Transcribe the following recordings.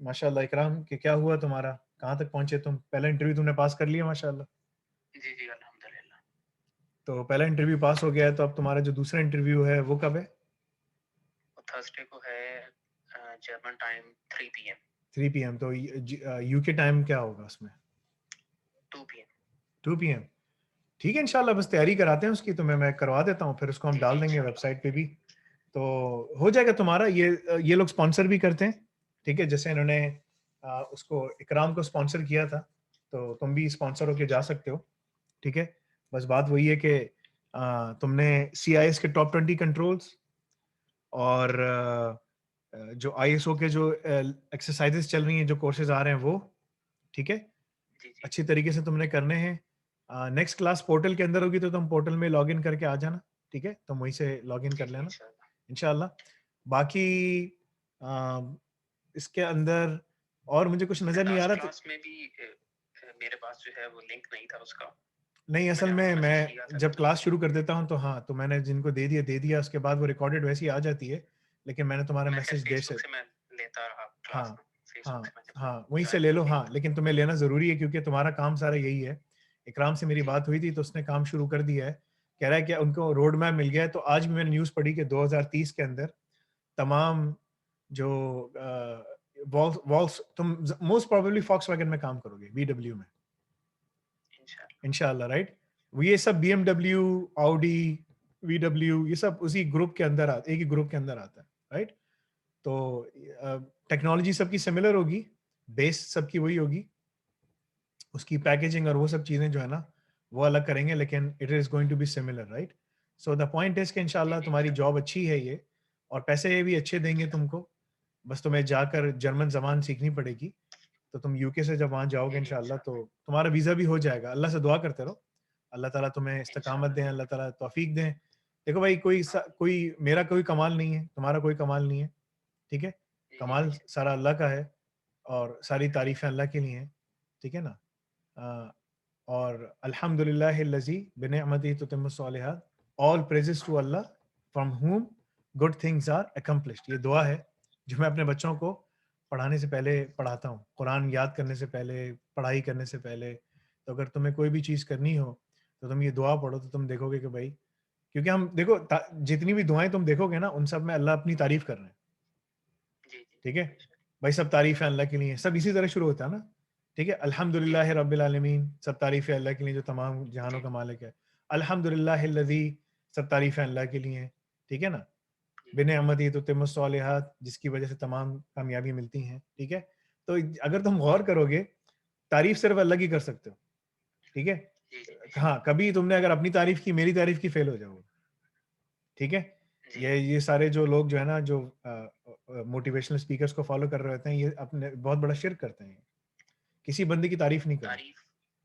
ماشاء اللہ اکرام کہ کیا ہوا تمہارا, کہاں تک پہنچے تم؟ پہلا انٹرویو تم نے پاس کر لیا ماشاء اللہ. جی جی الحمدللہ. تو پہلا انٹرویو پاس ہو گیا ہے, تو اب تمہارا جو دوسرا انٹرویو ہے وہ کب ہے؟ وہ تھرسڈے کو ہے, جرمن ٹائم 3 PM. 3 PM. تو یو کے ٹائم کیا ہوگا اس میں؟ 2 PM. 2 PM. ٹھیک ہے انشاءاللہ, بس تیاری کراتے ہیں اس کی, تو میں کروا دیتا ہوں, پھر اس کو ہم جی ڈال جی دیں گے ویب انشاءاللہ. سائٹ پہ بھی, تو ہو جائے گا تمہارا. یہ لوگ اسپانسر بھی کرتے ہیں, ٹھیک ہے, جیسے انہوں نے اس کو اکرام کو اسپانسر کیا تھا, تو تم بھی اسپانسر ہو کے جا سکتے ہو, ٹھیک ہے. بس بات وہی ہے کہ تم نے CIS کے ٹاپ 20 کنٹرولز اور جو ISO کے جو ایکسرسائزز چل رہی ہیں, جو کورسز آ رہے ہیں وہ, ٹھیک ہے, جی جی اچھی طریقے سے تم نے کرنے ہیں. نیکسٹ کلاس پورٹل کے اندر ہوگی, تو تم پورٹل میں لاگ ان کر کے آ جانا, ٹھیک ہے, تم وہیں سے لاگ ان جی کر جی لینا انشاءاللہ. انشاءاللہ. باقی اس کے اندر اور مجھے کچھ نظر نہیں آ لاسٹ رہا. کلاس میں بھی میرے پاس جو ہے وہ لنک نہیں تھا اس کا. نہیں, میں نے اصل آپ میں کو میسج میں کیا تھا جب کہ کلاس شروع کر دیتا ہوں تو ہاں, تو میں نے جن کو دے دیا, اس کے بعد وہ ریکارڈڈ ویسی آ جاتی ہے, لیکن میں نے تمہارا میں میسج فیس بک سے میں لیتا رہا ہاں کلاس میں, فیس ہاں بک سے میں جب ہاں وہیں سے جوائن لے ہوا لو. ہاں, دیکھتا. لیکن تمہیں لینا ضروری ہے, کیونکہ تمہارا کام سارا یہی ہے. اکرام سے میری جی بات ہوئی تھی, تو اس نے کام شروع کر دیا ہے, کہہ رہا ہے کہ ان کو روڈ میپ مل گیا ہے. تو آج بھی میں نے نیوز پڑھی کہ 2030 کے اندر تمام جو والس, تم موسٹ پروبیبلی فاکس ویگن میں کام کرو گے, VW میں انشاءاللہ. انشاءاللہ, رائٹ. یہ سب BMW, آؤڈی, VW, یہ سب اسی گروپ کے اندر آتا, ایک ہی گروپ کے اندر آتا ہے, رائٹ. تو ٹیکنالوجی سب کی سملر ہوگی, بیس سب کی وہی ہوگی, اس کی پیکیجنگ اور وہ سب چیزیں جو ہے نا وہ الگ کریں گے, لیکن it is going to be similar, right. So the point is کہ جی انشاءاللہ جی تمہاری انشاءاللہ. جاب اچھی ہے یہ, اور پیسے بھی اچھے دیں گے تم کو. بس تمہیں جا کر جرمن زبان سیکھنی پڑے گی. تو تم UK سے جب وہاں جاؤ گے جی جی انشاءاللہ, انشاءاللہ. تو تمہارا ویزا بھی ہو جائے گا. اللہ سے دعا کرتے رہو, اللہ تعالیٰ تمہیں استقامت انشاءاللہ دیں, اللہ ضرور. تعالیٰ توفیق دیں. دیکھو بھائی, کوئی میرا کوئی کمال نہیں ہے, تمہارا کوئی کمال نہیں ہے, ٹھیک ہے. جی جی کمال بے شک. سارا اللہ کا ہے, اور ساری تعریفیں اللہ کے لیے ہیں, ٹھیک ہے نا. اور الحمد للہ الذی بنعمتہ تتم الصالحات, all praises to Allah from whom good things are accomplished. یہ دعا ہے جو میں اپنے بچوں کو پڑھانے سے پہلے پڑھاتا ہوں, قرآن یاد کرنے سے پہلے, پڑھائی کرنے سے پہلے. تو اگر تمہیں کوئی بھی چیز کرنی ہو تو تم یہ دعا پڑھو, تو تم دیکھو گے کہ بھائی, کیونکہ ہم دیکھو جتنی بھی دعائیں تم دیکھو گے نا, ان سب میں اللہ اپنی تعریف کر رہے ہیں, جی جی ٹھیک ہے. بے شک. بھائی سب تعریفیں اللہ کے لیے, سب اسی طرح شروع ہوتا ہے نا, ٹھیک ہے. الحمد جی للہ جی رب العالمین, سب تعریفیں اللہ کے لیے جو تمام جہانوں جی کا مالک ہے. الحمد للہ الذی, سب تعریفیں اللہ کے لیے ہیں, ٹھیک ہے نا. جی بنعمتہ تتم الصالحات, جس کی وجہ سے تمام کامیابی ملتی ہیں, ٹھیک ہے. تو اگر تم غور کرو گے, تعریف صرف اللہ کی کر سکتے ہو, ٹھیک ہے. جی جی بے ہاں, شک. کبھی تم نے اگر اپنی تعریف کی, میری تعریف کی, فیل ہو جاؤ گے, ٹھیک ہے. جی یہ سارے جو لوگ جو ہے نا, جو موٹیویشنل اسپیکرس کو فالو کر رہے ہوتے ہیں, یہ اپنے بہت بڑا شرک کرتے ہیں. کسی بندے کی تعریف نہیں کرو. تعریف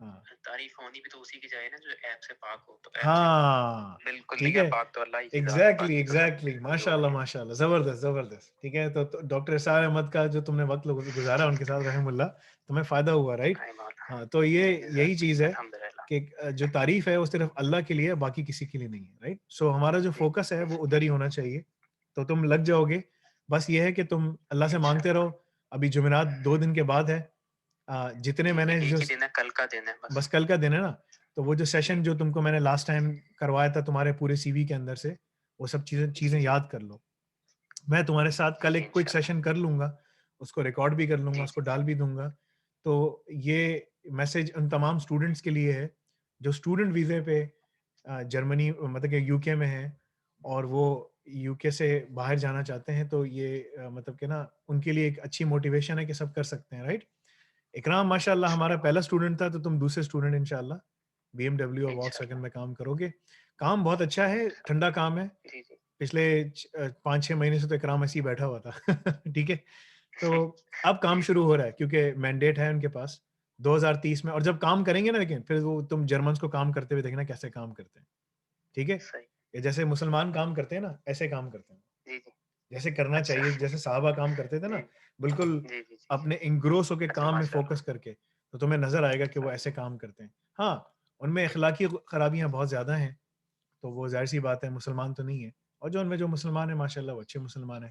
ہاں تعریف ہونی بھی تو اسی کی جائے نا جو ایپ سے پاک ہو, تو ایپ سے ہاں, بالکل ٹھیک نہیں ہے ہے, پاک, تو اللہ ہی کی ذات ہے ایگزیکٹلی باقی تو سب ایگزیکٹلی, ماشاء جو اللہ بھی ہے. ماشاء اللہ, زبردست زبردست, ٹھیک ہے. تو ڈاکٹر اسرار احمد کا جو تم نے وقت گزارا ان کے ساتھ, رحم اللہ, تمہیں فائدہ ہوا, رائٹ. ہاں, تو جی یہ جی یہی چیز ہے الحمدللہ. کہ جو تعریف ہے وہ صرف اللہ کے لیے, باقی کسی کے لیے نہیں ہے, رائٹ. سو ہمارا جو جی فوکس ہے بے وہ شک. ادھر ہی ہونا چاہیے, تو تم لگ جاؤ گے. بس یہ ہے کہ تم اللہ سے مانگتے انشاءاللہ. رہو. ابھی جمعرات 2 دن کے بعد ہے, جتنے جی میں جی نے جو ایک ہی دن ہے, کل کا دن ہے بس کل کا دن ہے نا, تو وہ جو جی سیشن جو تم کو میں نے لاسٹ ٹائم کروایا تھا تمہارے پورے CV کے اندر سے, وہ سب جی چیزیں جی یاد کر لو. میں تمہارے ساتھ جی کل جی ایک کوئک انشاءاللہ. سیشن کر لوں گا, اس کو ریکارڈ بھی کر لوں گا, جی اس کو جی ڈال بھی دوں گا. تو یہ میسج ان تمام اسٹوڈنٹس کے لیے ہے جو اسٹوڈنٹ ویزے پہ جرمنی, مطلب کہ UK میں ہیں, اور وہ UK سے باہر جانا چاہتے ہیں. تو یہ مطلب کہ نا ان کے لیے ایک اچھی موٹیویشن ہے کہ سب کر سکتے ہیں, رائٹ. اکرام ماشاء اللہ ہمارا انشاءاللہ. پہلا اسٹوڈنٹ تھا, تو تم دوسرے اسٹوڈنٹ انشاءاللہ BMW اور واکس انشاءاللہ. ویگن میں کام کرو گے. کام بہت اچھا ہے, ٹھنڈا کام ہے. جی جی پچھلے 5-6 مہینے سے تو اکرام ایسے ہی بیٹھا ہوا تھا, ٹھیک ہے. تو اب کام جی شروع ہو رہا ہے, کیونکہ مینڈیٹ ہے ان کے پاس 2030 میں. اور جب کام کریں گے نا, لیکن پھر وہ تم جرمنس کو کام کرتے ہوئے دیکھنا کیسے کام کرتے ہیں, ٹھیک ہے. صحیح. یہ جیسے مسلمان کام کرتے ہیں نا, ایسے کام کرتے ہیں, جی جی جیسے کرنا اچھا. چاہیے, جیسے صحابہ کام کرتے تھے نا, جی بالکل جی جی جی. اپنے انگروس ہو کے اچھا کام میں ماشاء اللہ. فوکس کر کے, تو تمہیں نظر آئے گا کہ وہ ایسے کام کرتے ہیں. ہاں, ان میں اخلاقی خرابیاں بہت زیادہ ہیں, تو وہ ظاہر سی بات ہے, مسلمان تو نہیں ہے. اور جو ان میں جو مسلمان ہیں ماشاء اللہ وہ اچھے مسلمان ہیں,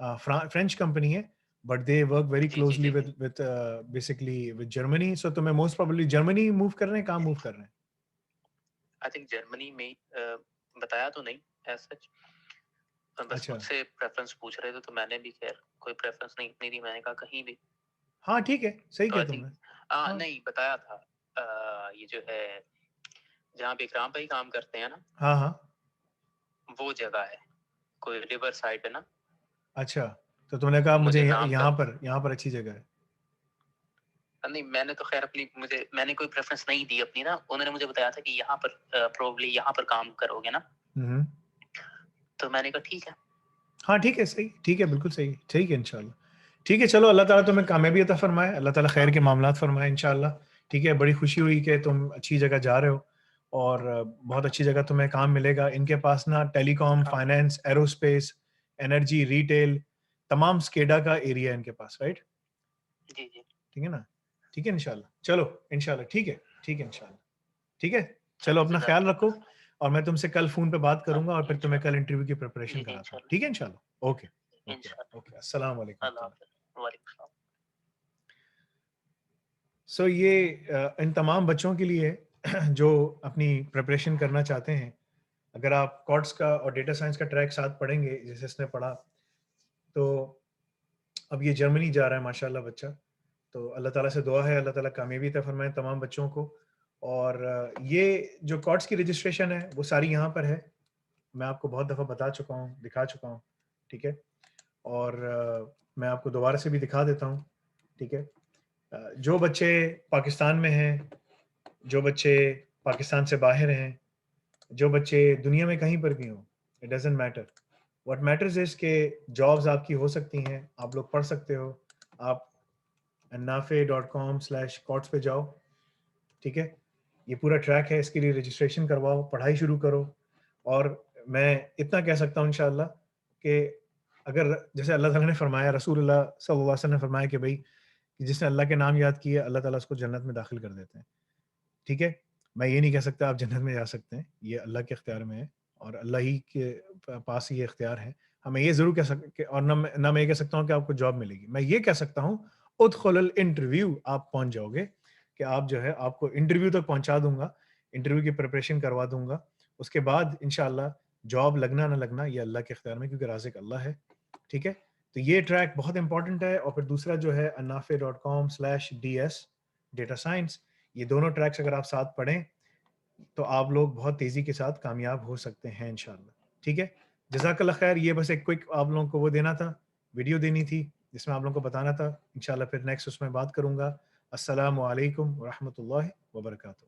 فرینچ کنپنی ہے بٹ دے ورک ویری جی جی کلوزلی جی with بیسکلی with جرمنی. سو تمہیں موسٹ پروبیبلی جرمنی موو کر رہے ہیں, کہاں موو کر رہے ہیں؟ آئی تھنک جرمنی میں بتایا تو نہیں ایز سچ, بس اچھا مجھ سے پریفرنس پوچھ رہے تھے تو میں نے بھی خیر کوئی پریفرنس نہیں اتنی دی, میں نے کہا کہیں بھی. ہاں ٹھیک ہے, صحیح تو کیا آئی تم تھنک نے. ہاں نہیں بتایا تھا یہ جو ہے جہاں پہ اکرام بھائی کام کرتے ہیں نا, ہاں ہاں وہ جگہ ہے کوئی ریور سائڈ ہے نا. اچھا, تو تم نے کہا مجھے مجھے نام کا یہاں پر اچھی جگہ ہے. نہیں, میں نے تو خیر اپنی میں نے کوئی پریفرنس نہیں دی اپنی نا, انہوں نے مجھے بتایا تھا کہ یہاں پر پروبلی یہاں پر کام کرو گے نا. تو میں نے کہا ٹھیک ہے. ہاں ٹھیک ہے, صحیح, ٹھیک ہے, بالکل صحیح, ٹھیک ہے انشاءاللہ. ٹھیک ہے چلو, اللہ تعالیٰ تمہیں کامیابی عطا فرمائے, اللہ تعالیٰ خیر کے معاملات فرمائے انشاءاللہ. ٹھیک ہے, بڑی خوشی ہوئی کہ تم اچھی جگہ جا رہے ہو اور بہت اچھی جگہ تمہیں کام ملے گا. ان کے پاس نا telecom, finance, aerospace, energy, retail, تمام اسکیڈا کا ایریا ہے ان کے پاس, رائٹ؟ جی جی ٹھیک ہے نا, ٹھیک ہے انشاءاللہ. چلو انشاءاللہ, ٹھیک ہے, ٹھیک ہے انشاءاللہ, ٹھیک ہے. چلو اپنا خیال رکھو, اور میں تم سے کل فون پہ بات کروں گا اور پھر تمہیں کل انٹرویو کی پریپریشن کراتا ہوں, ٹھیک ہے انشاءاللہ. اوکے اوکے, السلام علیکم. اللہ حافظ. وعلیکم السلام. سو یہ ان تمام بچوں کے لیے جو اپنی پریپریشن کرنا چاہتے ہیں, اگر آپ کوڈس کا اور ڈیٹا سائنس کا ٹریک ساتھ پڑھیں گے جیسے اس نے پڑھا, تو اب یہ جرمنی جا رہا ہے ماشاء اللہ بچہ, تو اللہ تعالیٰ سے دعا ہے اللہ تعالیٰ کامیابی عطا فرمائے تمام بچوں کو. اور یہ جو کوڈس کی رجسٹریشن ہے وہ ساری یہاں پر ہے, میں آپ کو بہت دفعہ بتا چکا ہوں, دکھا چکا ہوں, ٹھیک ہے. اور میں آپ کو دوبارہ سے بھی دکھا دیتا ہوں, ٹھیک ہے. جو بچے پاکستان میں ہیں, جو بچے پاکستان سے باہر ہیں, جو بچے دنیا میں کہیں پر بھی ہوں, it doesn't matter. What matters is کہ جابز آپ کی ہو سکتی ہیں, آپ لوگ پڑھ سکتے ہو. آپ nafe.com/cots پہ جاؤ, ٹھیک ہے. یہ پورا ٹریک ہے, اس کے لیے رجسٹریشن کرواؤ, پڑھائی شروع کرو. اور میں اتنا کہہ سکتا ہوں انشاءاللہ کہ اگر جیسے اللہ تعالیٰ نے فرمایا, رسول اللہ صلی اللہ علیہ وسلم نے فرمایا کہ بھائی جس نے اللہ کے نام یاد کیا اللہ تعالیٰ اس کو جنت میں داخل کر دیتے ہیں, ٹھیک ہے. میں یہ نہیں کہہ سکتا آپ جنت میں جا سکتے ہیں, یہ اللہ کے اختیار میں ہے اور اللہ ہی کے پاس یہ اختیار ہے. ہمیں یہ ضرور کہہ سکتے, اور نہ میں یہ کہہ سکتا ہوں کہ آپ کو جاب ملے گی. میں یہ کہہ سکتا ہوں ادخل الانٹرویو, آپ پہنچ جاؤ گے, کہ آپ جو ہے آپ کو انٹرویو تک پہنچا دوں گا, انٹرویو کی پریپریشن کروا دوں گا. اس کے بعد انشاءاللہ جاب لگنا نہ لگنا یہ اللہ کے اختیار میں, کیونکہ رازق اللہ ہے, ٹھیک ہے. تو یہ ٹریک بہت امپورٹنٹ ہے. اور پھر دوسرا جو ہے nafe.com/ds ڈیٹا سائنس, یہ دونوں ٹریکس اگر آپ ساتھ پڑھیں تو آپ لوگ بہت تیزی کے ساتھ کامیاب ہو سکتے ہیں انشاءاللہ, ٹھیک ہے. جزاک اللہ خیر. یہ بس ایک کوئک آپ لوگوں کو وہ دینا تھا, ویڈیو دینی تھی جس میں آپ لوگوں کو بتانا تھا. انشاءاللہ پھر نیکسٹ اس میں بات کروں گا. السلام علیکم ورحمۃ اللہ وبرکاتہ.